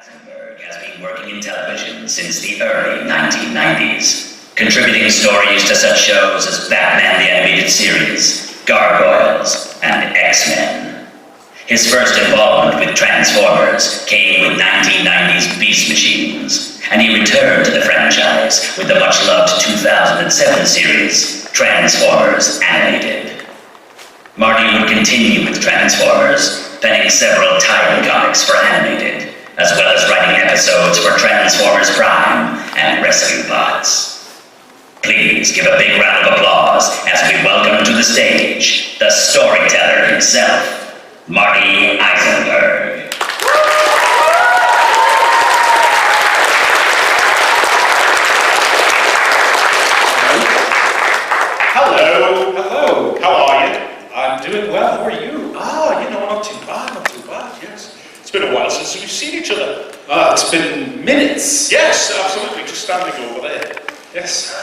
Isenberg has been working in television since the early 1990s, contributing stories to such shows as Batman the Animated Series, Gargoyles, and X-Men. His first involvement with Transformers came with 1990's Beast Machines, and he returned to the franchise with the much-loved 2007 series, Transformers Animated. Marty would continue with Transformers, penning several tie-in comics for Animated, as well as writing episodes for Transformers Prime and Rescue Bots. Please give a big round of applause as we welcome to the stage the storyteller himself, Marty Isenberg. Hello. Hello. How are you? I'm doing well. How are you? Not too bad, yes. It's been a while since we've seen each other. It's been minutes. Yes, absolutely. Just standing over there. Yes.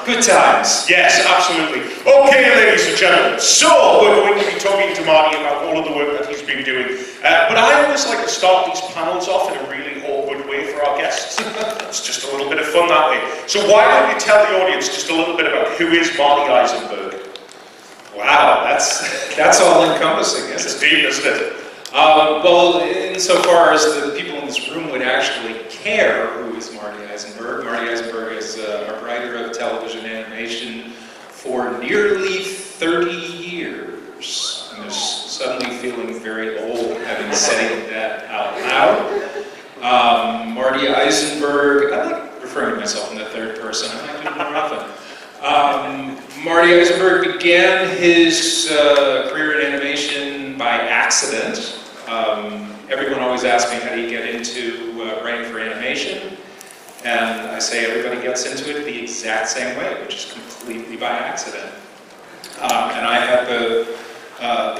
Good times. Yes, absolutely. Okay, ladies and gentlemen. So, we're going to be talking to Marty about all of the work that he's been doing. But I always like to start these panels off in a really awkward way for our guests. It's just a little bit of fun that way. So why don't you tell the audience just a little bit about who is Marty Isenberg? Wow, that's all encompassing, isn't It's deep, isn't it? Well, insofar as the people in this room would actually care who is Marty Isenberg. Marty Isenberg is a writer of television animation for nearly 30 years. I'm just suddenly feeling very old having said that out loud. Marty Isenberg, I like referring to myself in the third person. I might do it more often. Marty Isenberg began his career in animation by accident. Everyone always asks me, how do you get into writing for animation? And I say everybody gets into it the exact same way, which is completely by accident. And I had the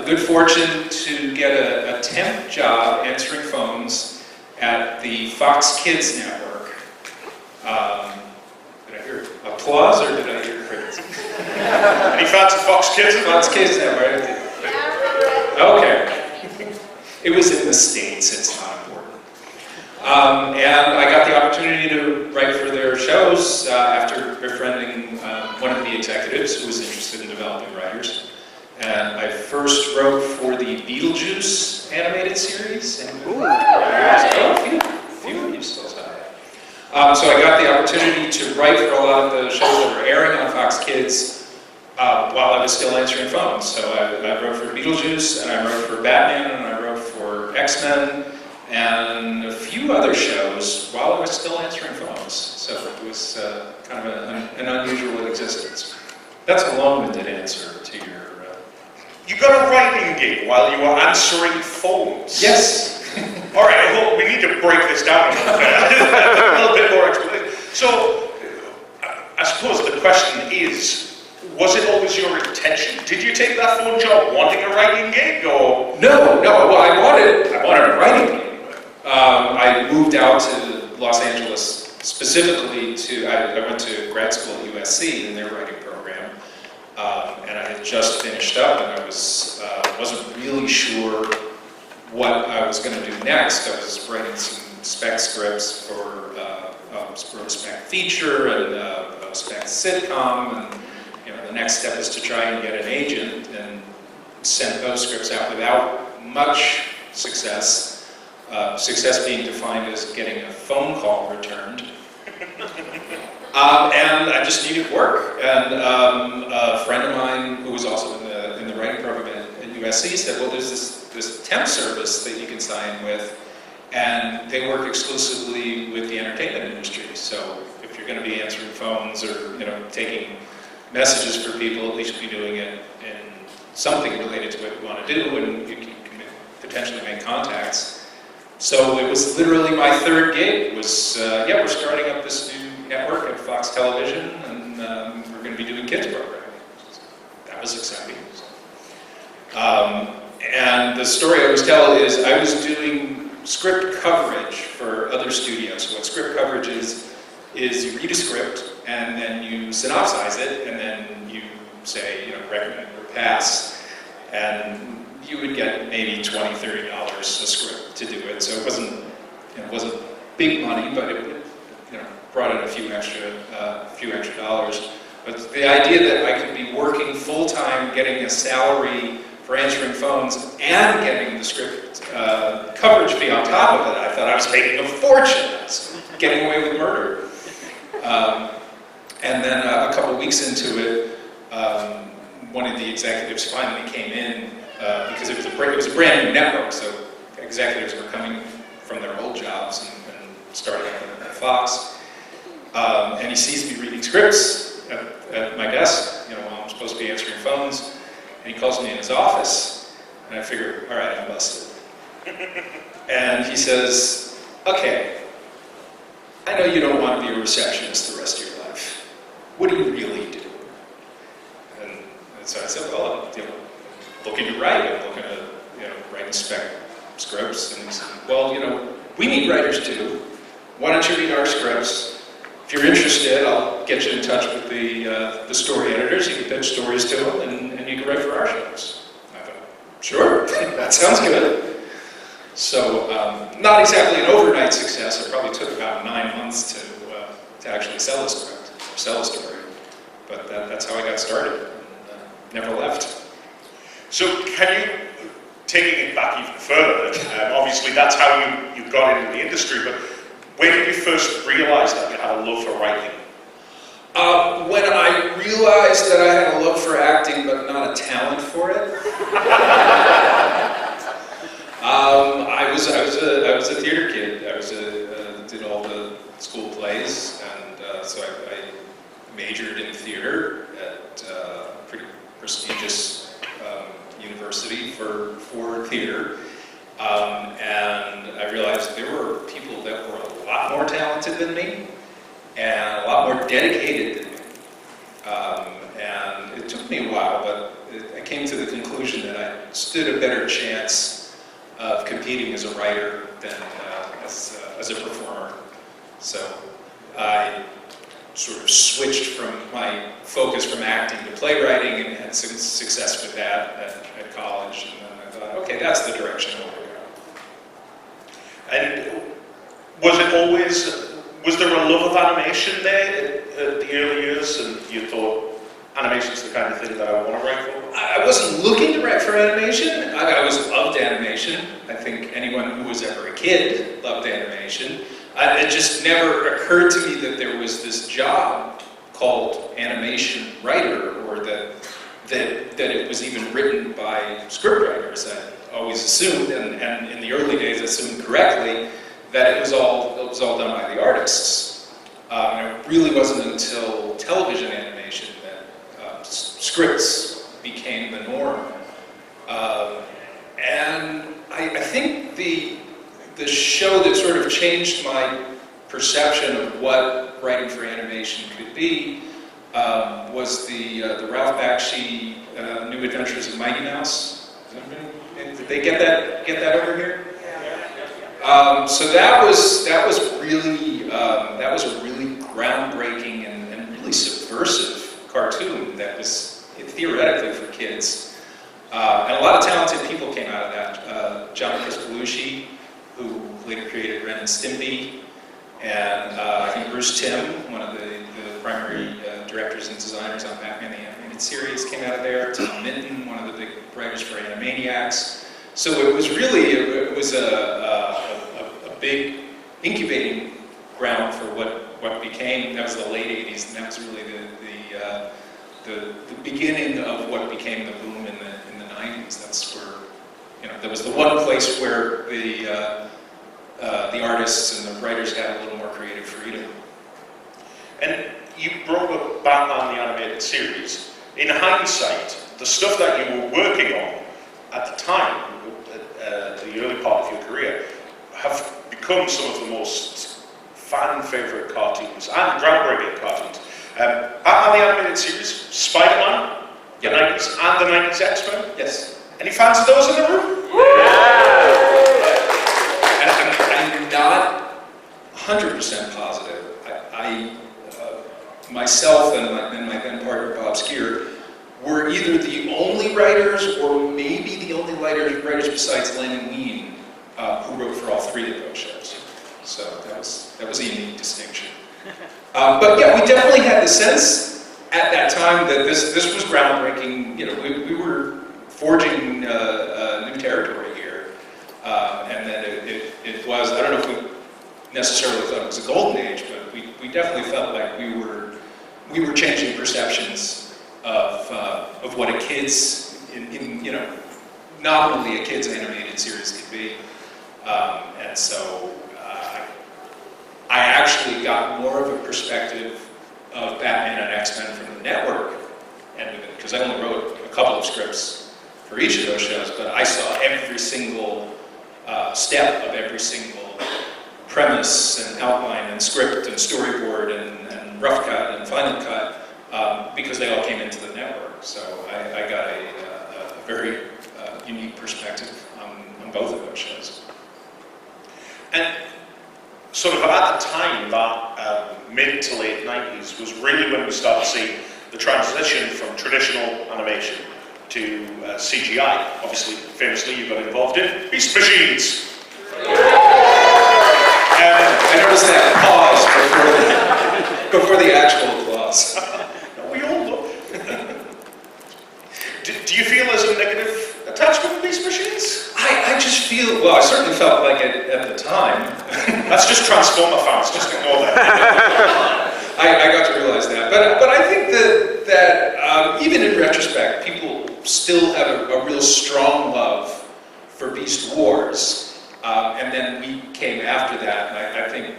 good fortune to get a temp job answering phones at the Fox Kids Network. Did I hear applause or did I hear crickets? Any fans of Fox Kids? Fox Kids Network. Okay. It was in the States, it's not important. And I got the opportunity to write for their shows after befriending one of the executives who was interested in developing writers. And I first wrote for the Beetlejuice animated series. And a few of you still saw it. So I got the opportunity to write for a lot of the shows that were airing on Fox Kids while I was still answering phones. So I wrote for Beetlejuice, and I wrote for Batman, and I wrote for X-Men, and a few other shows while I was still answering phones. So it was kind of an unusual existence. That's a long-winded answer to your... You got a writing gig while you were answering phones? Yes. All right, we need to break this down a little bit more explanation. So, I suppose the question is, was it always your intention? Did you take that phone job wanting a writing gig, or? No. Well, I wanted a writing gig. I moved out to Los Angeles specifically I went to grad school at USC in their writing program, and I had just finished up, and I wasn't really sure what I was going to do next. I was writing some spec scripts for a spec feature and a spec sitcom, and the next step is to try and get an agent, and sent those scripts out without much success. Success being defined as getting a phone call returned. And I just needed work. And a friend of mine who was also in the writing program at USC said, well, there's this temp service that you can sign with, and they work exclusively with the entertainment industry. So if you're going to be answering phones or taking messages for people, at least be doing it in something related to what you want to do, and you can potentially make contacts. So it was literally my third gig. It was, we're starting up this new network at Fox Television, and we're going to be doing kids programming. That was exciting. And the story I always tell is I was doing script coverage for other studios. So what script coverage is you read a script, and then you synopsize it, and then you say, recommend or pass. And you would get maybe $20, $30 a script to do it. So it wasn't it wasn't big money, but it brought in a few extra dollars. But the idea that I could be working full-time, getting a salary for answering phones, and getting the script coverage fee on top of it, I thought I was making a fortune. I was getting away with murder. And then a couple weeks into it, one of the executives finally came in because it was a brand new network, so executives were coming from their old jobs and starting at Fox. And he sees me reading scripts at my desk, while I'm supposed to be answering phones, and he calls me in his office, and I figure, all right, I'm busted. And he says, okay, I know you don't want to be a receptionist the rest of your life. What do you really do? And so I said, well, I'm looking to write. I'm looking to write and spec scripts. And he said, well, we need writers too. Why don't you read our scripts? If you're interested, I'll get you in touch with the story editors. You can pitch stories to them, and you can write for our shows. I thought, sure, that sounds good. So, not exactly an overnight success. It probably took about 9 months to actually sell a script, or sell a story. But that's how I got started, and never left. So, can you, taking it back even further, obviously that's how you got into the industry, but when did you first realize that you had a love for writing? When I realized that I had a love for acting, but not a talent for it. I was a theater kid. I did all the school plays, and so I majored in theater at a pretty prestigious university for theater. And I realized there were people that were a lot more talented than me and a lot more dedicated than me. And it took me a while, but I came to the conclusion that I stood a better chance of competing as a writer than as a performer. So I sort of switched from my focus from acting to playwriting and had some success with that at college. And then I thought, okay, that's the direction I want to go. And was there a love of animation there at the early years, and you thought animation's the kind of thing that I want to write for? I wasn't looking to write for animation. I always loved animation. I think anyone who was ever a kid loved animation. It just never occurred to me that there was this job called animation writer, or that it was even written by scriptwriters. I always assumed, and in the early days assumed correctly, that it was all done by the artists. And it really wasn't until television animation that scripts became the norm. And I think the show that sort of changed my perception of what writing for animation could be was the Ralph Bakshi New Adventures of Mighty Mouse. Did they get that over here? So that was really a really groundbreaking and really subversive cartoon that was theoretically for kids, and a lot of talented people came out of that. John Chris Belushi, who later created Ren and Stimpy, and I think Bruce Timm, one of the primary directors and designers on Batman the Animated Series, came out of there. Tom Minton, one of the big writers for Animaniacs. So it was really a big incubating ground for what became. That was the late '80s, and that was really the beginning of what became the boom in the '90s. That's where there was the one place where the artists and the writers had a little more creative freedom. And you brought up Batman the Animated Series. In hindsight, the stuff that you were working on at the time, the early part of your career, have become some of the most fan-favorite cartoons and groundbreaking cartoons. Batman the Animated Series, Spider-Man, the 90s, and the 90s X-Men. Yes. Any fans of those in the room? And I'm not 100% positive. I myself and my then partner Bob Skier were either the only writers or maybe the only writers besides Len and Wein who wrote for all three of those shows. So that was a unique distinction. But yeah, we definitely had the sense at that time that this was groundbreaking. You know, we were forging new territory here, and then it was. I don't know if we necessarily thought it was a golden age, but we definitely felt like we were changing perceptions of what a kid's you know, nominally a kid's animated series could be, and so I actually got more of a perspective of Batman and X-Men from the network end of it, because I only wrote a couple of scripts for each of those shows, but I saw every single step of every single premise and outline and script and storyboard and rough cut and final cut, because they all came into the network. So I got a very unique perspective on both of those shows. And sort of at the time, that mid to late 90s was really when we started to see the transition from traditional animation to CGI. Obviously, famously, you got involved in Beast Machines. I noticed that pause before the actual applause. We all look. Do you feel there's a negative attachment to Beast Machines? I just feel, well, I certainly felt like it at the time. That's just Transformer fans, just ignore that. I got to realize that. But I think that even in retrospect, people still have a real strong love for Beast Wars. And then we came after that, and I think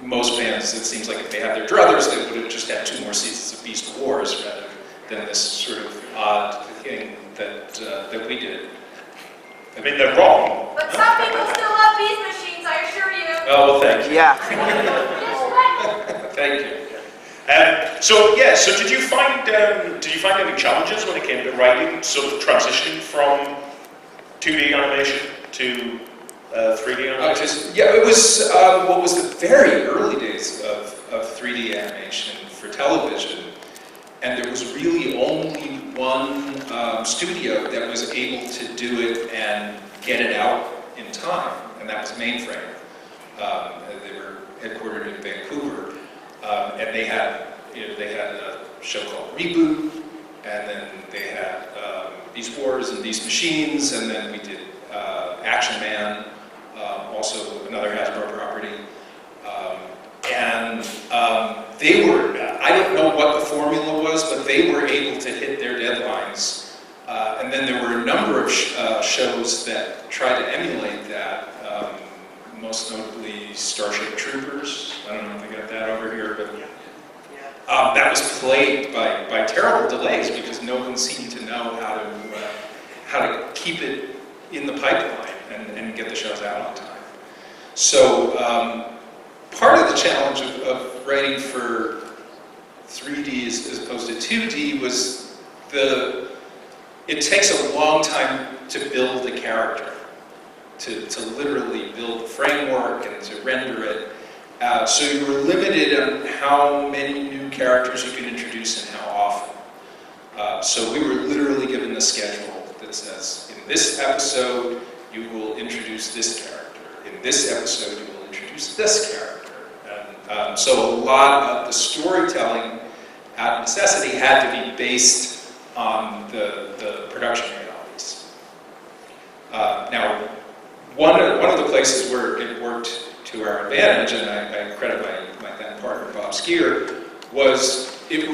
most fans, it seems like if they had their druthers, they would have just had 2 more seasons of Beast Wars rather than this sort of odd thing that we did. I mean, they're wrong. But some people still love Beast Machines, I assure you. Oh, well, thank you. Yeah. Thank you. So did you find any challenges when it came to writing, sort of transitioning from 2D animation to 3D animation? It was what was the very early days of 3D animation for television, and there was really only one studio that was able to do it and get it out in time, and that was Mainframe. They were headquartered in Vancouver, and they had a show called Reboot, and then they had Beast Wars and Beast Machines, and then we did Action Man, also another Hasbro property. They were, I don't know what the formula was, but they were able to hit their deadlines. And then there were a number of shows that tried to emulate that, most notably Starship Troopers. I don't know if I got that over here, but that was plagued by terrible delays because no one seemed to know how to keep it in the pipeline and get the shows out on time. So part of the challenge of writing for 3D as opposed to 2D was it takes a long time to build a character, to literally build the framework and to render it. So you were limited on how many new characters you could introduce and how often. So we were literally given a schedule that says, in this episode, you will introduce this character. In this episode, you will introduce this character. And so a lot of the storytelling, out of necessity, had to be based on the production realities. Now, one of the places where it worked to our advantage, and I credit my then partner Bob Skier, was the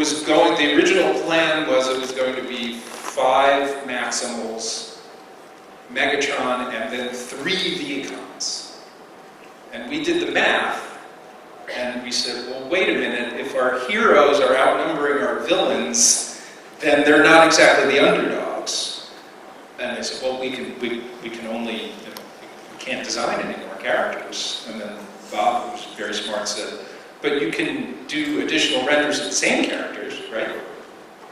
original plan was it was going to be 5 Maximals, Megatron, and then 3 Viacons. And we did the math, and we said, well, wait a minute, if our heroes are outnumbering our villains, then they're not exactly the underdogs. And they said, well, we can only, we can't design any more characters. And then Bob, who was very smart, said, but you can do additional renders of the same characters, right?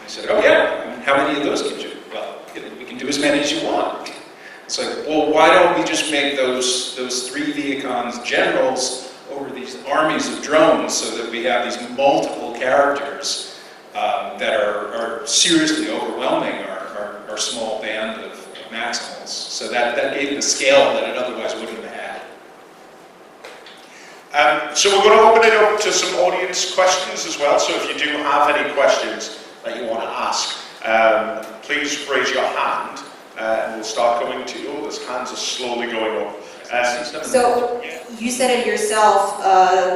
I said, oh yeah, I mean, how many of those can you do? Well, we can do as many as you want. It's like, well, why don't we just make those 3 Viacons generals over these armies of drones so that we have these multiple characters that are seriously overwhelming our small band of Maximals. So that gave it a scale that it otherwise wouldn't have had. So we're going to open it up to some audience questions as well. So if you do have any questions that you want to ask, please raise your hand and we'll start coming to you. Oh, those hands are slowly going up. So you said it yourself,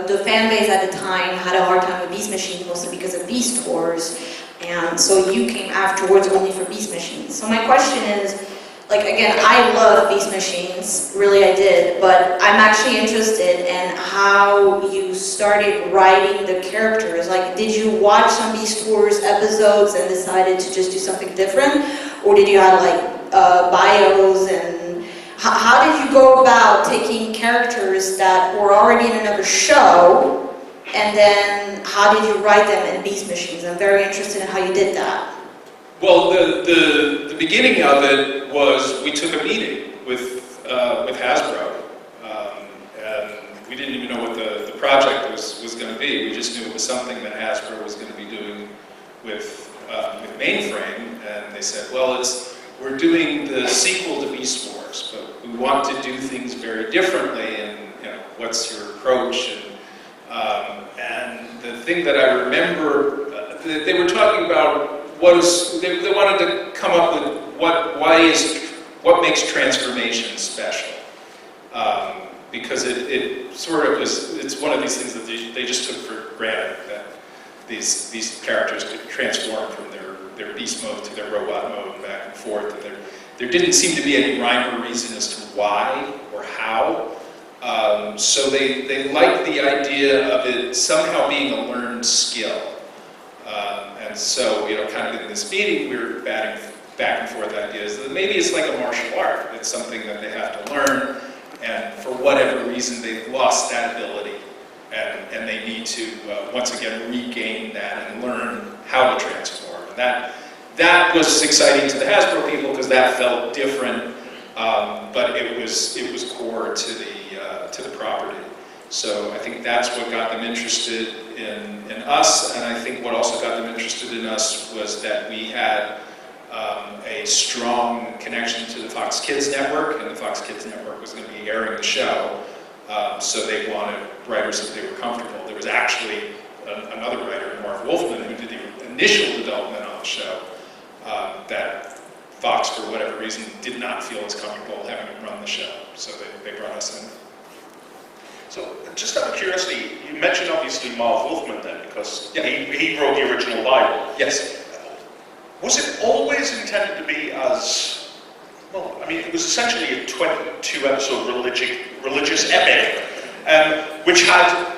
the fan base at the time had a hard time with Beast Machines mostly because of Beast Wars, and so you came afterwards only for Beast Machines. So my question is, like, again, I love Beast Machines, really I did, but I'm actually interested in how you started writing the characters. Like, did you watch some Beast Wars episodes and decided to just do something different? Or did you have like bios, and how did you go about taking characters that were already in another show, and then how did you write them in Beast Machines? I'm very interested in how you did that. Well, the beginning of it was we took a meeting with Hasbro, and we didn't even know what the project was going to be. We just knew it was something that Hasbro was going to be doing with Mainframe, and they said, well, we're doing the sequel to Beast Wars, but we want to do things very differently, and what's your approach? And the thing that I remember, they were talking about they wanted to come up with what makes transformation special, because it sort of it's one of these things that they just took for granted, that these characters could transform from their beast mode to their robot mode and back and forth, and there didn't seem to be any rhyme or reason as to why or how. So they liked the idea of it somehow being a learned skill. And so, kind of in this meeting, we were batting back and forth ideas that maybe it's like a martial art. It's something that they have to learn, and for whatever reason, they've lost that ability, and they need to, once again, regain that and learn how to transform. And that was exciting to the Hasbro people because that felt different, but it was core to the property. So I think that's what got them interested in us, and I think what also got them interested in us was that we had a strong connection to the Fox Kids Network, and the Fox Kids Network was going to be airing the show, so they wanted writers that they were comfortable. There was actually another writer, Mark Wolfman, who did the initial development on the show, that Fox, for whatever reason, did not feel as comfortable having him run the show, so they brought us in. So, just out of curiosity, you mentioned obviously Marv Wolfman then, because he wrote the original Bible. Yes. Was it always intended to be as, well, I mean, it was essentially a 22-episode religious epic, which had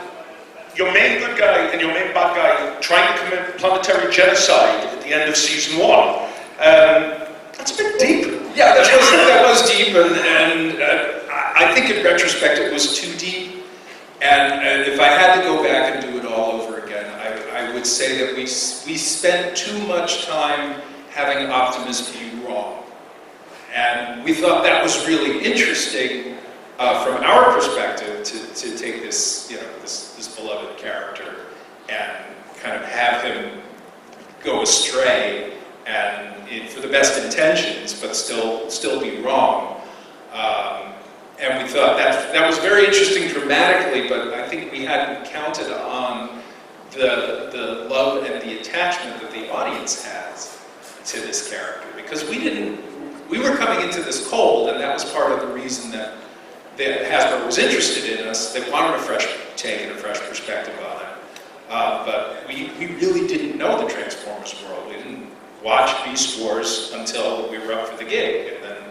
your main good guy and your main bad guy trying to commit planetary genocide at the end of season 1. That's a bit deep. Yeah, that was deep, and I think in retrospect it was too deep. And if I had to go back and do it all over again, I would say that we spent too much time having Optimus be wrong. And we thought that was really interesting from our perspective to take this, this beloved character and kind of have him go astray and for the best intentions, but still be wrong. And we thought that was very interesting dramatically, but I think we hadn't counted on the love and the attachment that the audience has to this character, because we were coming into this cold, and that was part of the reason that Hasbro was interested in us. They wanted a fresh take and a fresh perspective on it. But we really didn't know the Transformers world. We didn't watch Beast Wars until we were up for the gig, and then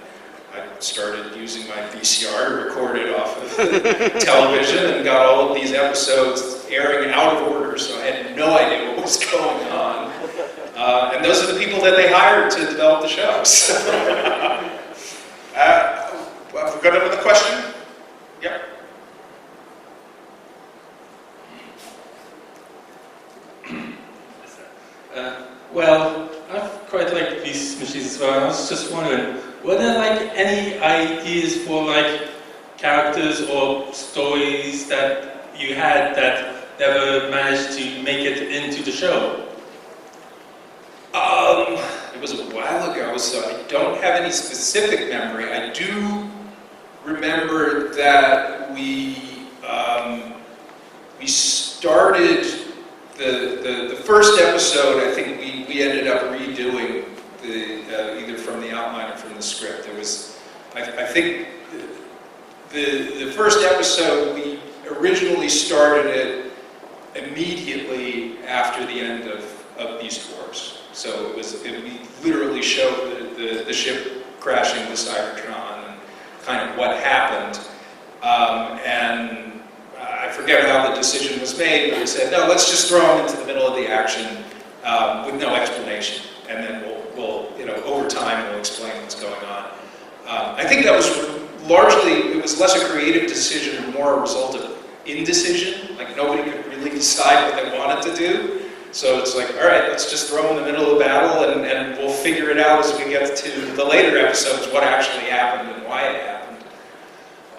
I started using my VCR to record it off of television and got all of these episodes airing out of order, so I had no idea what was going on. And those are the people that they hired to develop the shows. Have we got another question? Yep. Well, I quite like these machines as well. I was just wondering, were there like any ideas for like characters or stories that you had that never managed to make it into the show? It was a while ago, so I don't have any specific memory. I do remember that we we started the first episode. I think we ended up redoing either from the outline or from the script. It was, I think, the first episode we originally started it immediately after the end of Beast Wars. So we literally showed the ship crashing the Cybertron and kind of what happened. And I forget how the decision was made, but we said, no, let's just throw them into the middle of the action with no explanation. And then we'll over time, we'll explain what's going on. I think that was largely, it was less a creative decision and more a result of indecision. Like nobody could really decide what they wanted to do. So it's like, all right, let's just throw them in the middle of battle and we'll figure it out as we get to the later episodes, what actually happened and why it happened.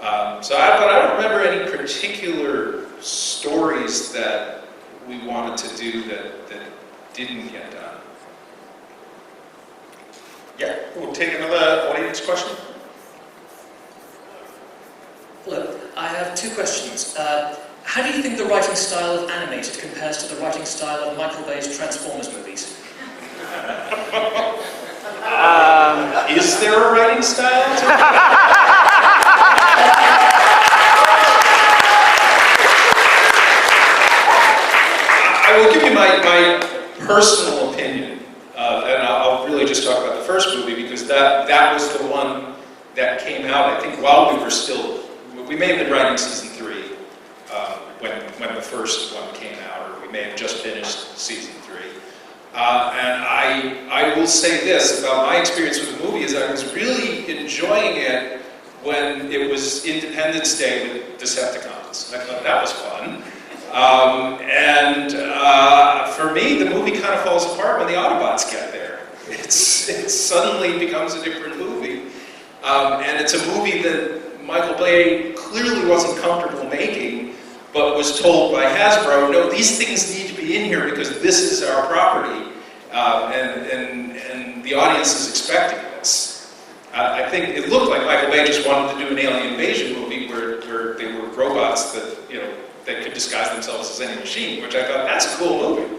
But I don't remember any particular stories that we wanted to do that didn't get done. Yeah, we'll take another audience question. Hello, I have two questions. How do you think the writing style of animated compares to the writing style of Michael Bay's Transformers movies? Is there a writing style? I will give you my personal opinion, and I'll really just talk about the first movie because that was the one that came out, I think, while we may have been writing season 3 when the first one came out, or we may have just finished season 3. And I will say this about my experience with the movie is I was really enjoying it when it was Independence Day with Decepticons. I thought that was fun. For me, the movie kind of falls apart when the Autobots get there. It suddenly becomes a different movie. And it's a movie that Michael Bay clearly wasn't comfortable making, but was told by Hasbro, no, these things need to be in here because this is our property, and the audience is expecting this. I think it looked like Michael Bay just wanted to do an alien invasion movie where they were robots that, that could disguise themselves as any machine, which I thought, that's a cool movie.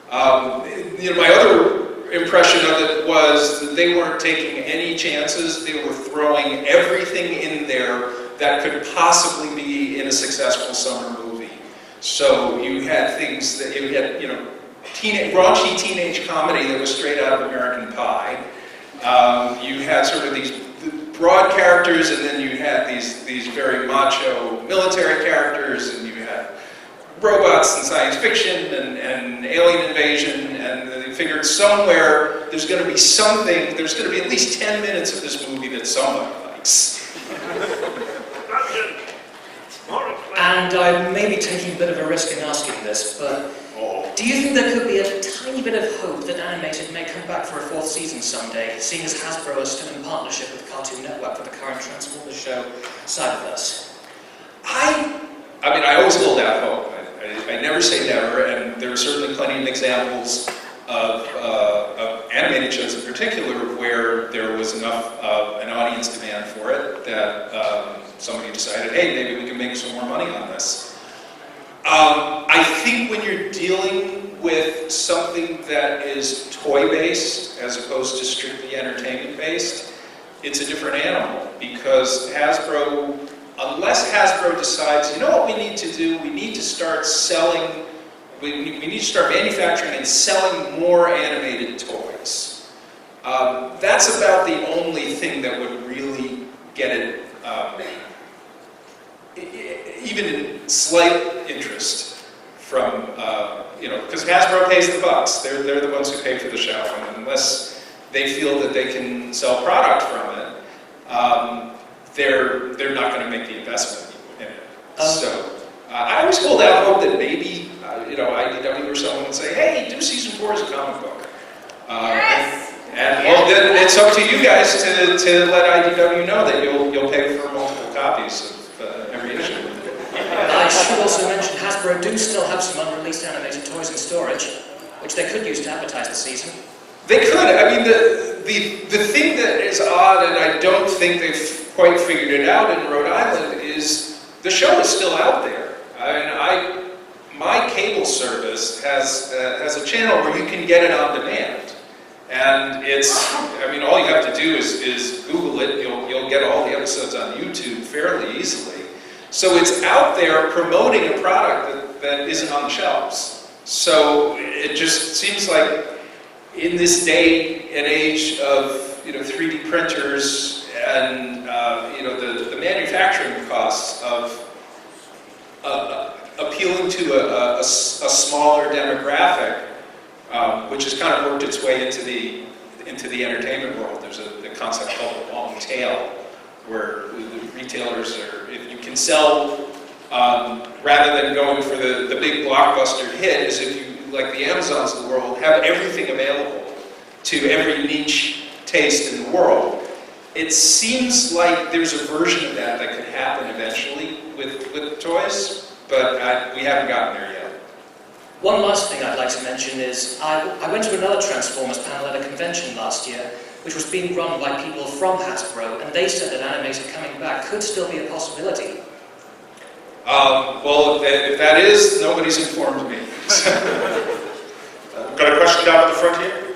My other impression of it was that they weren't taking any chances. They were throwing everything in there that could possibly be in a successful summer movie. So you had things that you had, raunchy teenage comedy that was straight out of American Pie. You had sort of these broad characters, and then you had these very macho military characters, and you had robots and science fiction and alien invasion, and they figured somewhere there's going to be something, there's going to be at least 10 minutes of this movie that somebody likes. And I may be taking a bit of a risk in asking this, but do you think there could be a tiny bit of hope that animated may come back for a 4th season someday, seeing as Hasbro is still in partnership with Cartoon Network for the current Transformers show, Cyberverse? I always hold out hope. I never say never, and there are certainly plenty of examples of animated shows in particular where there was enough of an audience demand for it that somebody decided, hey, maybe we can make some more money on this. I think when you're dealing with something that is toy-based as opposed to strictly entertainment-based, it's a different animal because Hasbro, unless Hasbro decides, you know what we need to do? We need to start selling, we need to start manufacturing and selling more animated toys. That's about the only thing that would really get it even in slight interest from, because Hasbro pays the bucks. They're the ones who pay for the show, and unless they feel that they can sell product from it, they're not going to make the investment in it. So I always hold out hope that maybe IDW or someone would say, hey, do season 4 as a comic book. Yes! And well, then it's up to you guys to let IDW know that you'll pay for multiple copies of every issue. I should also mention Hasbro do still have some unreleased animated toys in storage, which they could use to advertise the season. They could. I mean, the thing that is odd, and I don't think they've quite figured it out in Rhode Island, is the show is still out there. I mean, my cable service has a channel where you can get it on demand. And it's, I mean, all you have to do is Google it. You'll get all the episodes on YouTube fairly easily. So it's out there promoting a product that isn't on the shelves. So it just seems like in this day and age of 3D printers and the manufacturing costs of appealing to a smaller demographic, which has kind of worked its way into the entertainment world. There's a concept called the long tail, where the retailers are, if you can sell, rather than going for the big blockbuster hit, is if you, like the Amazons of the world, have everything available to every niche taste in the world. It seems like there's a version of that could happen eventually with toys, but we haven't gotten there yet. One last thing I'd like to mention is I went to another Transformers panel at a convention last year, which was being run by people from Hasbro, and they said that animated coming back could still be a possibility. Well, if that is, nobody's informed me. Got a question down at the front here?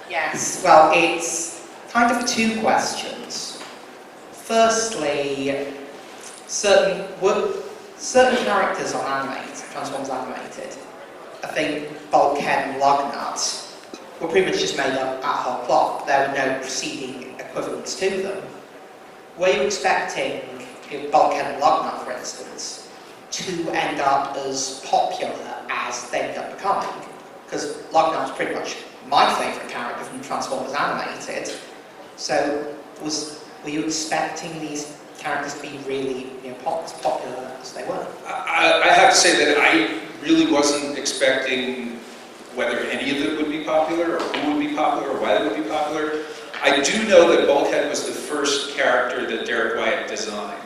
Yes, well, it's kind of two questions. Firstly, certain characters on animated, Transformers animated, I think Bulkhead and Lognat, were pretty much just made up at whole cloth. There were no preceding equivalents to them. Were you expecting Bulkhead and Lognat, for instance, to end up as popular as they ended up becoming? Because Lognat's pretty much my favourite character from Transformers Animated. So, were you expecting these characters to be really as popular as they were? I have to say that I really wasn't expecting whether any of them would be popular, or who would be popular, or why they would be popular. I do know that Bulkhead was the first character that Derek Wyatt designed.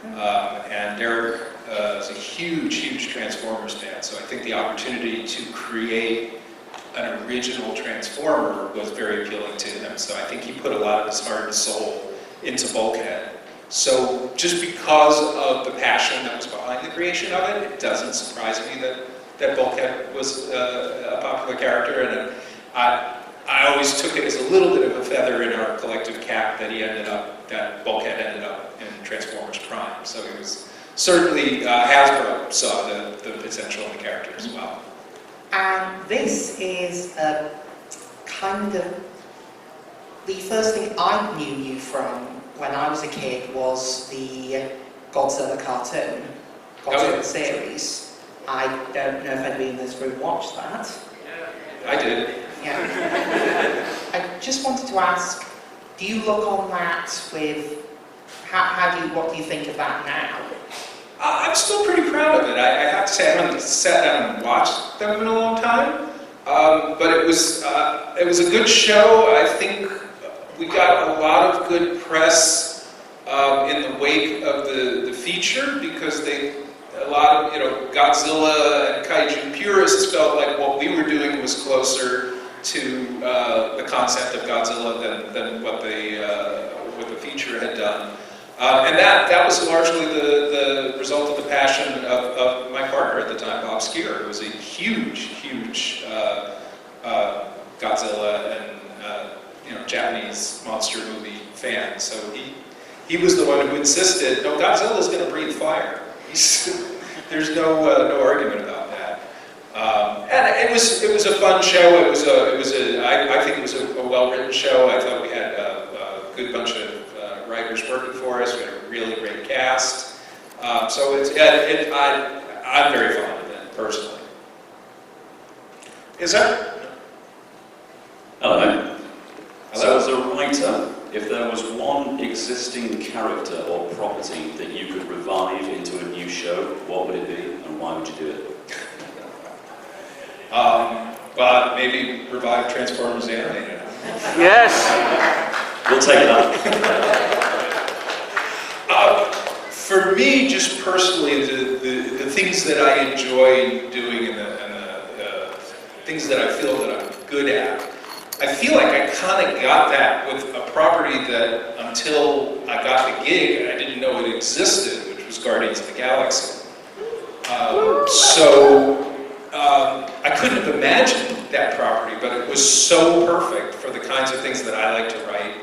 And Derek is a huge, huge Transformers fan, so I think the opportunity to create an original Transformer was very appealing to him. So I think he put a lot of his heart and soul into Bulkhead. So just because of the passion that was behind the creation of it, it doesn't surprise me that Bulkhead was a popular character, and I always took it as a little bit of a feather in our collective cap that Bulkhead ended up in Transformers Prime. So it was certainly Hasbro saw the potential in the character as well. And this is kind of the first thing I knew you from when I was a kid was the Godzilla cartoon, Godzilla series. I don't know if anybody in this room watched that. I did. Yeah. I just wanted to ask, do you look on that with, what do you think of that now? I'm still pretty proud of it. I have to say I haven't sat down and watched them in a long time, but it was a good show. I think we got a lot of good press in the wake of the feature, because a lot of Godzilla and kaiju purists felt like what we were doing was closer to the concept of Godzilla than what the feature had done. And that was largely the result of the passion of my partner at the time, Bob Skier, who was a huge, huge Godzilla and Japanese monster movie fan. So he was the one who insisted, no, Godzilla's going to breathe fire. There's no argument about that. And it was a fun show. I think it was a well-written show. I thought we had a good bunch of writers working for us. We had a really great cast. So I'm very fond of it, personally. Is that? Hello. So as a writer, if there was one existing character or property that you could revive into a new show, what would it be and why would you do it? Well, maybe revive Transformers animated. Yes! We'll take that. For me, just personally, the things that I enjoy doing and the things that I feel that I'm good at, I feel like I kind of got that with a property that until I got the gig, I didn't know it existed, which was Guardians of the Galaxy. I couldn't have imagined that property, but it was so perfect for the kinds of things that I like to write.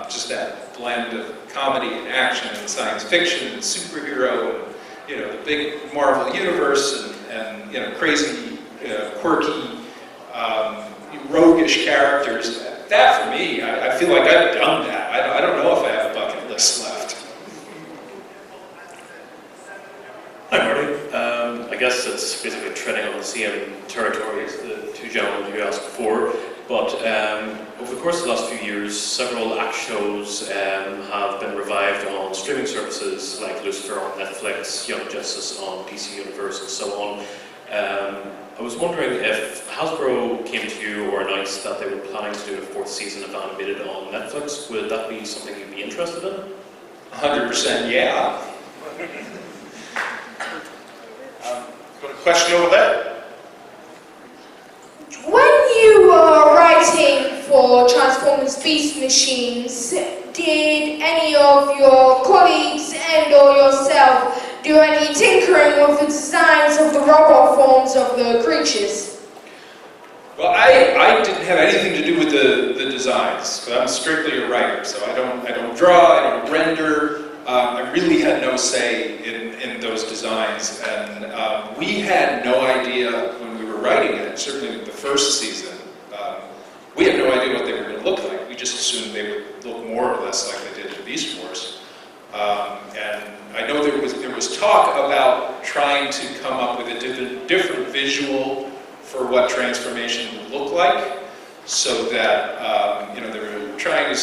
Just that blend of comedy and action and science fiction and superhero and, you know, the big Marvel universe and you know, crazy, quirky, roguish characters. That for me, I feel like I've done that. I don't know if I have a bucket list left. Hi Marty. I guess it's basically treading on the same territory as the two gentlemen you asked before, but over the course of the last few years, several ACT shows have been revived on streaming services like Lucifer on Netflix, Young Justice on DC Universe, and so on. I was wondering if Hasbro came to you or announced that they were planning to do a 4th season of animated on Netflix, would that be something you'd be interested in? 100% yeah. Got a question over there? When you were writing for Transformers Beast Machines, did any of your colleagues and or yourself do any tinkering with the designs of the robot forms of the creatures? Well, I didn't have anything to do with the designs, but I'm strictly a writer, so I don't draw, I don't render. I really had no say in those designs, and we had no idea when we were writing it, certainly with the first season, we had no idea what they were going to look like. We just assumed they would look more or less like they did in Beast Wars. And I know there was talk about trying to come up with a different visual for what transformation would look like, so that you know, they were trying to.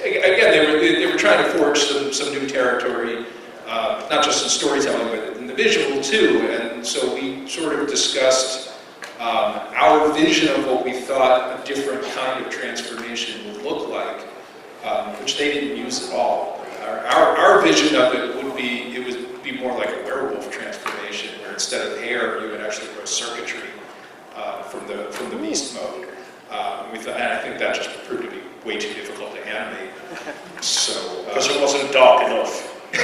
Again, they were trying to forge some new territory, not just in storytelling, but in the visual too. And so we sort of discussed our vision of what we thought a different kind of transformation would look like, which they didn't use at all. Our vision of it would be more like a werewolf transformation, where instead of hair, you would actually grow circuitry from the beast mode. And I think that just proved to be way too difficult to animate. So Because it wasn't dark enough. I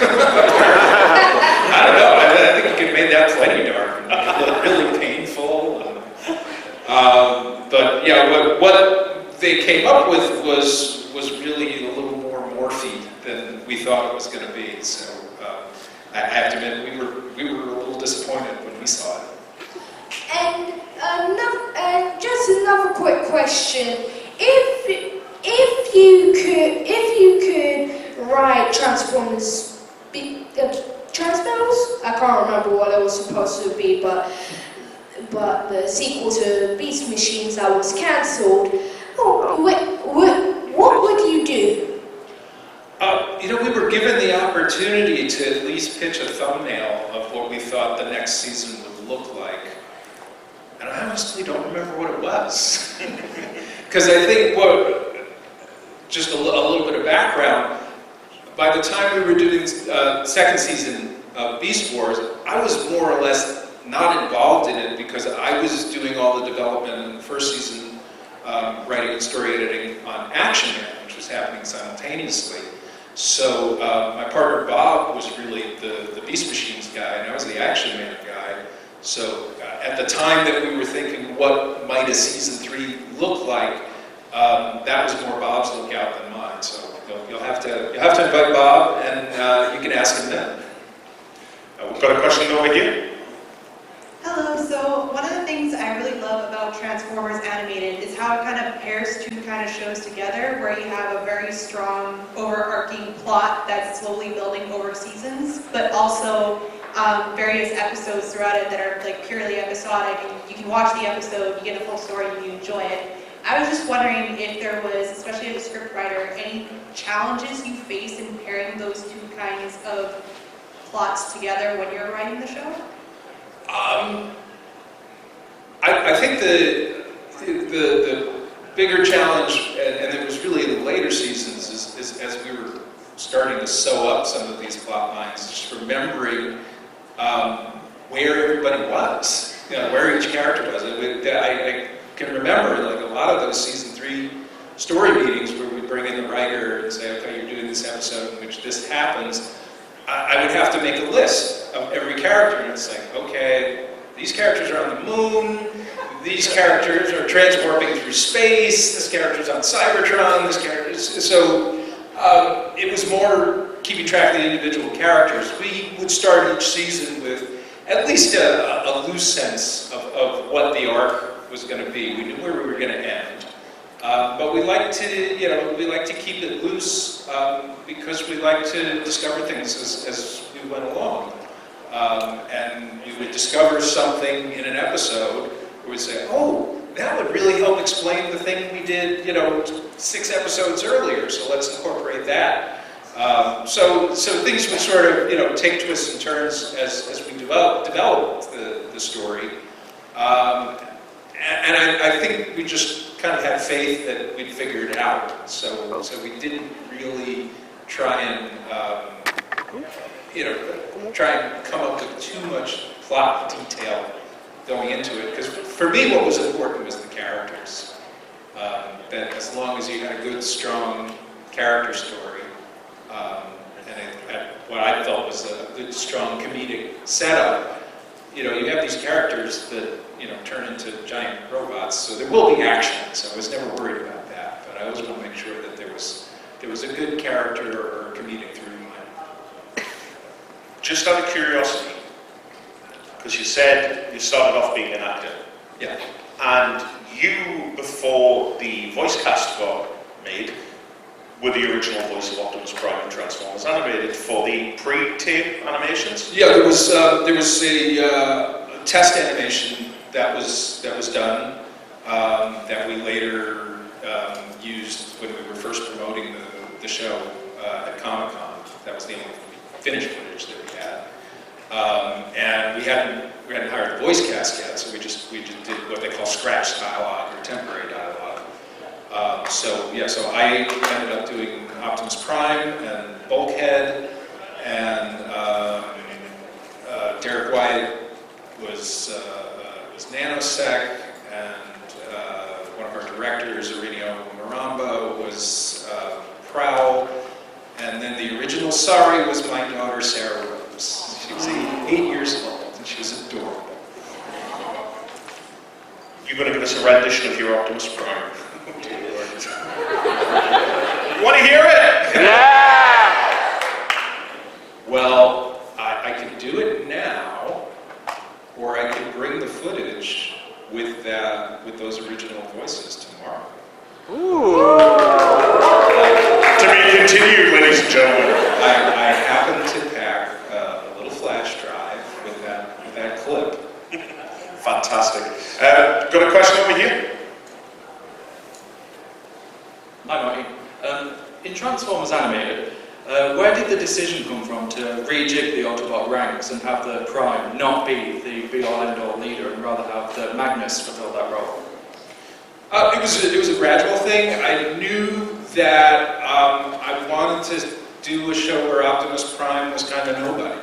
don't know. I think you could have made that plenty dark and look really painful. But yeah, what they came up with was really a little more morphy than we thought it was going to be. So I have to admit, we were a little disappointed when we saw it. And just another quick question: if you could write Transformers, Transformers? I can't remember what it was supposed to be, but the sequel to Beast Machines that was cancelled. What would you do? You know, we were given the opportunity to at least pitch a thumbnail of what we thought the next season would look like. And I honestly don't remember what it was. Because I think just a little bit of background, by the time we were doing second season of Beast Wars, I was more or less not involved in it because I was doing all the development in the first season, writing and story editing on Action Man, which was happening simultaneously. So my partner Bob was really the Beast Machines guy, and I was the Action Man guy. So at the time that we were thinking what might a season 3 look like, that was more Bob's lookout than mine. So you'll have to invite Bob, and you can ask him then. We've got a question over here. Hello, so one of the things I really love about Transformers Animated is how it kind of pairs two kind of shows together, where you have a very strong overarching plot that's slowly building over seasons, but also various episodes throughout it that are like purely episodic, and you can watch the episode, you get the full story, and you enjoy it. I was just wondering if there was, especially as a script writer, any challenges you faced in pairing those two kinds of plots together when you're writing the show? I think the bigger challenge, and it was really in the later seasons, is as we were starting to sew up some of these plot lines, just remembering where everybody was, you know, where each character was. I can remember like a lot of those season 3 story meetings where we bring in the writer and say, okay, you're doing this episode in which this happens. I would have to make a list of every character, and it's like, okay, these characters are on the moon, these characters are transwarping through space, this character's on Cybertron, this character's... So it was more keeping track of the individual characters. We would start each season with at least a loose sense of what the arc was going to be. We knew where we were going to end. But we like to, we like to keep it loose because we like to discover things as we went along. And you would discover something in an episode where we'd say, oh, that would really help explain the thing we did, 6 episodes earlier, so let's incorporate that. So things would sort of, take twists and turns as we developed the story. And I think we just kind of had faith that we'd figure it out. So we didn't really try and, try and come up with too much plot detail going into it. Because for me, what was important was the characters. That as long as you had a good, strong character story, and it had what I felt was a good, strong comedic setup, you have these characters that, turn into giant robots, so there will be action, so I was never worried about that, but I always want to make sure that there was a good character or comedic through line. Just out of curiosity, because you said you started off being an actor. Yeah. And you, before the voice cast got made, were the original voice of Optimus Prime and Transformers Animated for the pre-tape animations? Yeah, there was a test animation that was done that we later used when we were first promoting the show at Comic-Con. That was the only finished footage that we had, and we hadn't hired a voice cast yet, so we just did what they call scratch dialogue or temporary dialogue. So I ended up doing Optimus Prime and Bulkhead, and Derek Wyatt was Nanosec, and one of our directors, Aurelio Maramba, was Prowl, and then the original Sorry was my daughter Sarah Rose. She was 8 years old, and she was adorable. You're going to give us a rendition of your Optimus Prime. You want to hear it? Yeah! Well, I could do it now, or I could bring the footage with those original voices tomorrow. To be continued, ladies and gentlemen. I happen to pack a little flash drive with that clip. Fantastic. Got a question over here? Hi, Marty. In Transformers Animated, where did the decision come from to rejig the Autobot ranks and have the Prime not be the be-all end-all leader and rather have the Magnus fulfill that role? It was a gradual thing. I knew that I wanted to do a show where Optimus Prime was kind of nobody.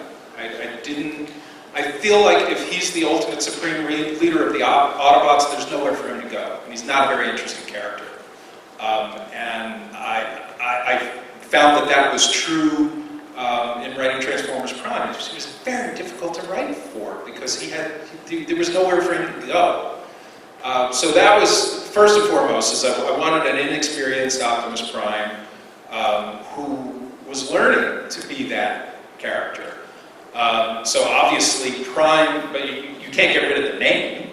I feel like if he's the ultimate supreme leader of the Autobots, there's nowhere for him to go. And he's not a very interesting character. And I found that was true in writing Transformers Prime. He was very difficult to write for because there was nowhere for him to go. So that was, first and foremost, is I wanted an inexperienced Optimus Prime who was learning to be that character. So obviously Prime, but you can't get rid of the name.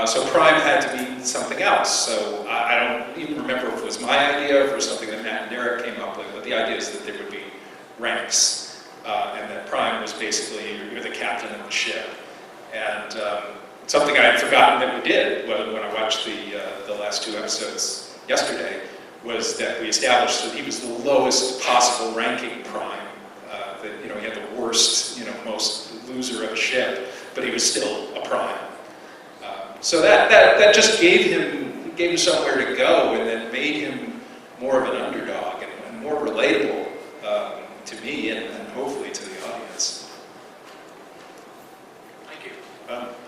So Prime had to be something else. So I don't even remember if it was my idea or if it was something that Matt and Derek came up with, but the idea is that there would be ranks, and that Prime was basically, you're the captain of the ship. And something I had forgotten that we did when I watched the last 2 episodes yesterday was that we established that he was the lowest possible ranking Prime. That he had the worst, most loser of a ship, but he was still a Prime. So that just gave him somewhere to go, and then made him more of an underdog and more relatable to me and hopefully to the audience. Thank you.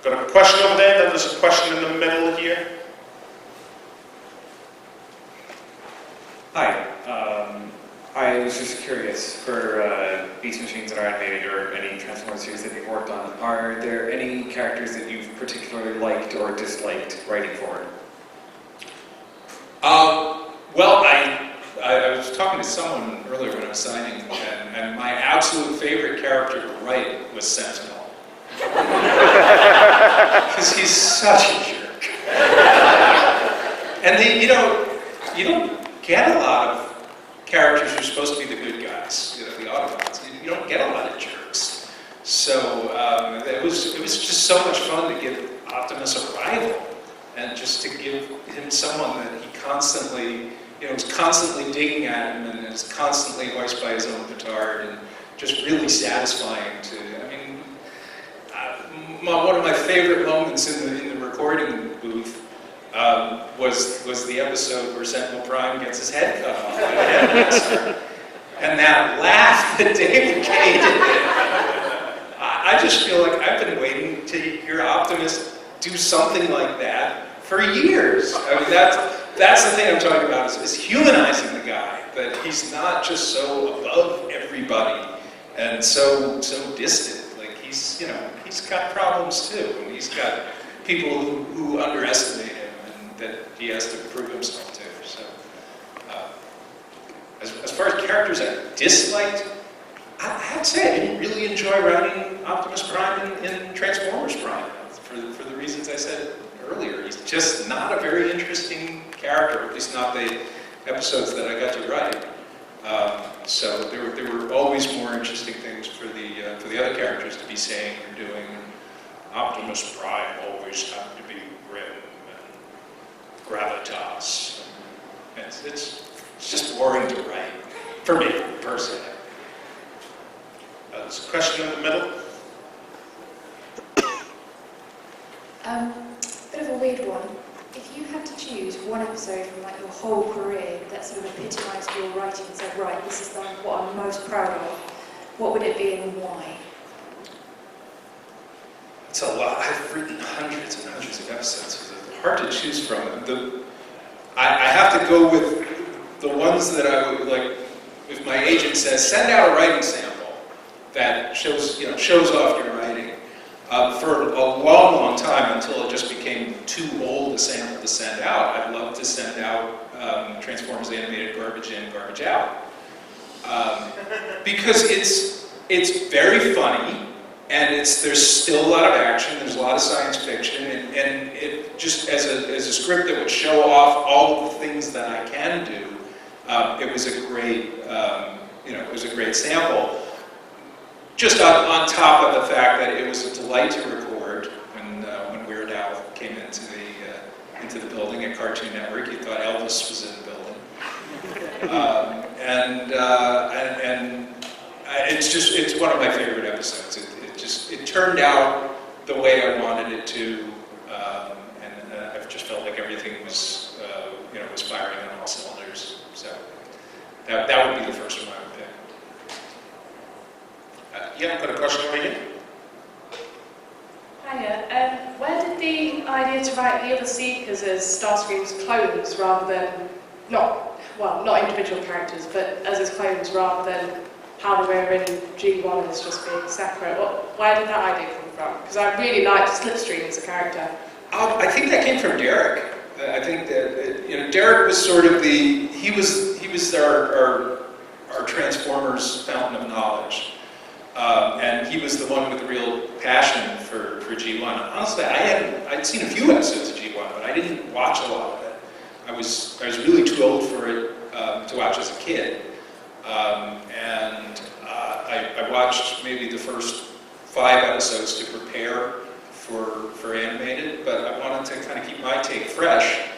Got a question over there, then there's a question in the middle here. Hi. I was just curious, for Beast Machines are animated or any Transformers series that you've worked on, are there any characters that you've particularly liked or disliked writing for? Well, I was talking to someone earlier when I was signing, and my absolute favorite character to write was Sentinel. Because he's such a jerk. And you don't get a lot of characters who are supposed to be the good guys, the Autobots. You don't get a lot of jerks. So it was just so much fun to give Optimus a rival, and just to give him someone that he constantly, was constantly digging at him and is constantly voiced by his own petard, and just really satisfying to. One of my favorite moments in the recording booth was the episode where Sentinel Prime gets his head cut off by a headmaster. And that laugh that David Kay did. I just feel like I've been waiting to hear Optimus do something like that for years. That's the thing I'm talking about, is humanizing the guy. That he's not just so above everybody and so distant. Like he's got problems too. And he's got people who underestimate him and that he has to prove himself to. So, as far as characters I disliked, I have to say I didn't really enjoy writing Optimus Prime in Transformers Prime for the reasons I said earlier. He's just not a very interesting character, at least not the episodes that I got to write. So there were always more interesting things for the other characters to be saying or doing. Optimus Prime always had to be grim and gravitas. It's just boring to write, for me, personally. There's a question in the middle. Bit of a weird one. If you had to choose one episode from your whole career that sort of epitomised your writing and said, right, this is what I'm most proud of, what would it be and why? It's a lot. I've written hundreds and hundreds of episodes. So it's hard to choose from. I have to go with the ones that I would like. If my agent says, send out a writing sample that shows off your writing, for a long, long time until it just became too old a sample to send out, I'd love to send out Transformers animated Garbage In, Garbage Out, because it's very funny. And there's still a lot of action, there's a lot of science fiction, and it just, as a script that would show off all of the things that I can do, it was a great, it was a great sample. Just on top of the fact that it was a delight to record when Weird Al came into the building at Cartoon Network. You thought Elvis was in the building. It's one of my favorite episodes. It turned out the way I wanted it to, and I've just felt like everything was, was firing on all cylinders. So that would be the first one I would pick. Yeah, I've got a question over here. Hiya. Where did the idea to write the other Seekers as Starscream's clones rather than not individual characters, but as his clones rather than how they were in G1 as just being separate? Where did that idea come from? Because I really liked Slipstream as a character. I think that came from Derek. I think that Derek was sort of he was our Transformers fountain of knowledge, and he was the one with the real passion for G1. Honestly, I'd seen a few episodes of G1, but I didn't watch a lot of it. I was really too old for it to watch as a kid. I watched maybe the first 5 episodes to prepare for animated, but I wanted to kind of keep my take fresh.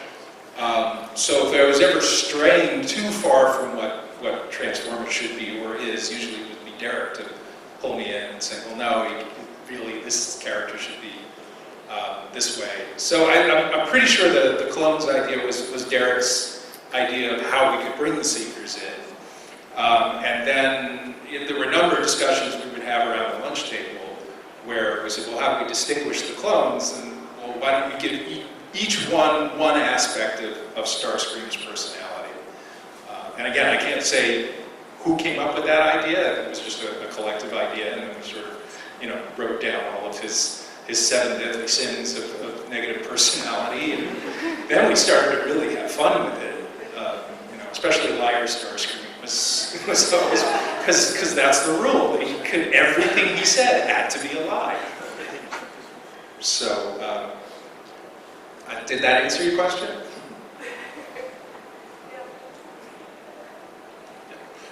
So if I was ever straying too far from what Transformers should be or is, usually it would be Derek to pull me in and say, well, no, this character should be this way. So I'm pretty sure the clones idea was Derek's idea of how we could bring the Seekers in. And then there were a number of discussions we would have around the lunch table where we said, well, how do we distinguish the clones? And, well, why don't we give each one aspect of Starscream's personality? And again, I can't say who came up with that idea. It was just a collective idea, and then we sort of, wrote down all of his 7 deadly sins of negative personality, and then we started to really have fun with it. Especially Liar Starscream was always, because that's the rule. Everything he said had to be a lie. So, did that answer your question?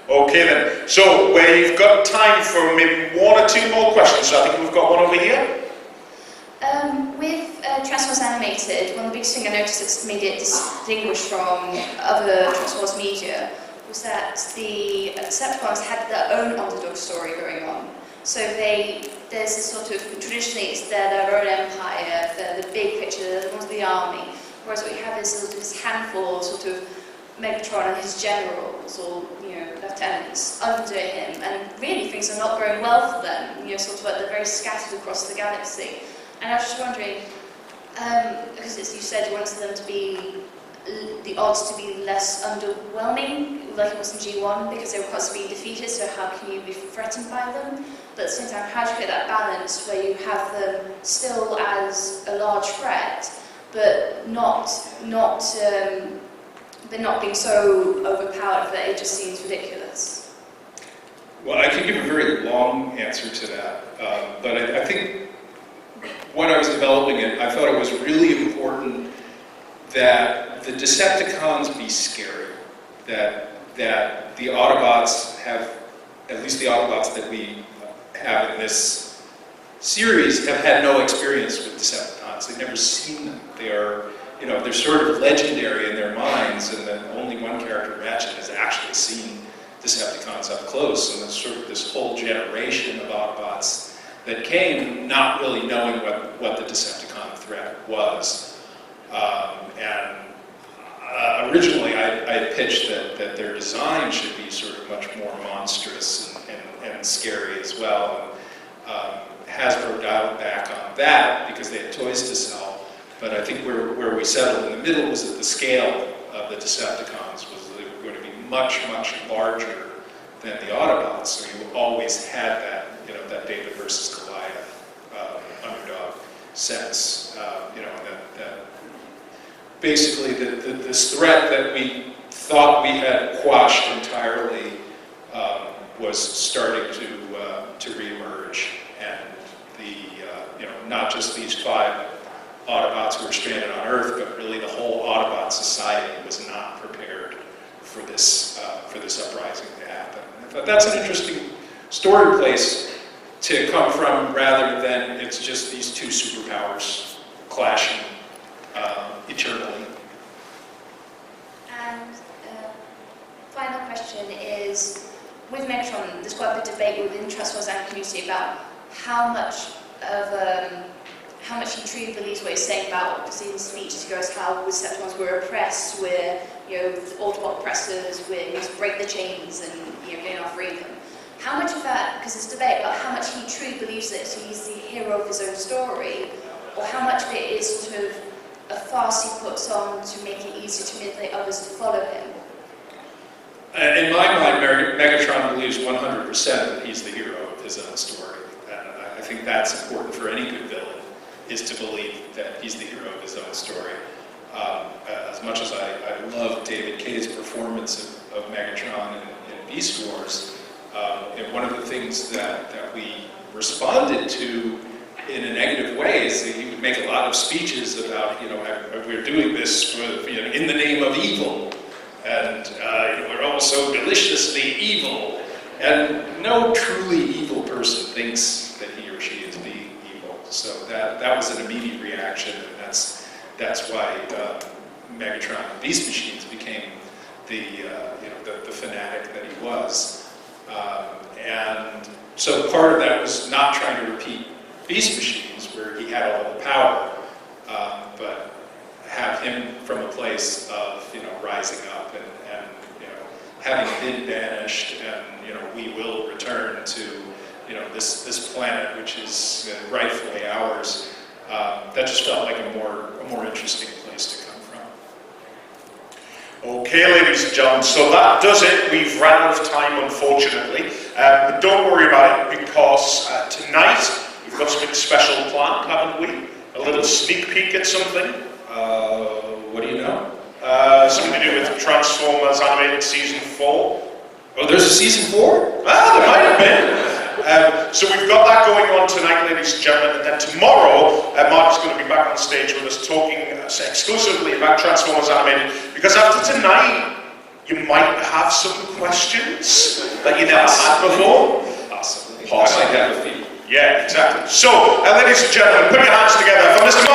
Okay then, so we've got time for maybe 1 or 2 more questions, so I think we've got one over here. With Transformers Animated, one of the biggest things I noticed that's made it distinguished from other Transformers media was that the Decepticons had their own underdog story going on. So there's this sort of, traditionally they're their own empire, they're the big picture, they're the ones of the army, whereas what you have is sort of this handful of sort of Megatron and his generals, or lieutenants under him, and really things are not going well for them. Sort of like they're very scattered across the galaxy. And I was just wondering, because as you said, you wanted them to be the odds to be less underwhelming, like it was in G1, because they were constantly being defeated. So how can you be threatened by them? But at the same time, how do you get that balance where you have them still as a large threat, but not being so overpowered that it just seems ridiculous? Well, I can give a very long answer to that, but I think when I was developing it, I thought it was really important that the Decepticons be scary, that the Autobots have, at least the Autobots that we have in this series, have had no experience with Decepticons. They've never seen them. They are, they're sort of legendary in their minds, and then only one character, Ratchet, has actually seen Decepticons up close, and there's sort of this whole generation of Autobots that came not really knowing what the Decepticon threat was. Originally I had pitched that their design should be sort of much more monstrous and scary as well. Hasbro dialed back on that because they had toys to sell, but I think where we settled in the middle was that the scale of the Decepticons was going to be much, much larger than the Autobots, so you always had that, that David versus Goliath underdog sense, that basically this threat that we thought we had quashed entirely was starting to reemerge, and not just these 5 Autobots who were stranded on Earth, but really the whole Autobot society was not prepared for this uprising to happen. I thought that's an interesting story place to come from, rather than it's just these 2 superpowers clashing eternally. And final question is, with Megatron, there's quite a bit of debate within the Transformers community about how much he truly believes what he's saying about, because in his speech he goes how the Decepticons were oppressed, we're Autobot oppressors, we're going to break the chains and gain our freedom. How much of that, because there's debate about how much he truly believes that he's the hero of his own story, or how much of it is sort of a farce he puts on to make it easier to manipulate others to follow him? In my mind, Megatron believes 100% that he's the hero of his own story. And I think that's important for any good villain, is to believe that he's the hero of his own story. As much as I love David Kaye's performance of Megatron in Beast Wars, and one of the things that we responded to in a negative way is that he would make a lot of speeches about, we're doing this for, in the name of evil, and we're all so deliciously evil, and no truly evil person thinks that he or she is being evil. So that was an immediate reaction, and that's why Megatron and Beast Machines became the fanatic that he was. And so part of that was not trying to repeat Beast Machines, where he had all the power, but have him from a place of rising up and having been banished, and we will return to this planet, which is rightfully ours. That just felt like a more interesting place to come from. Okay, ladies and gentlemen, so that does it. We've run out of time, unfortunately. But don't worry about it, because tonight we've got something special planned, haven't we? A little sneak peek at something. What do you know? Something to do with Transformers Animated Season 4. Oh, there's a Season 4? Ah, there might have been. So we've got that going on tonight, ladies and gentlemen, and then tomorrow, Marty's going to be back on stage with us talking exclusively about Transformers Animated, because after tonight, you might have some questions that you never had before. Possibly. Possibly. I might have a few. Yeah, exactly. So, ladies and gentlemen, put your hands together for Mr.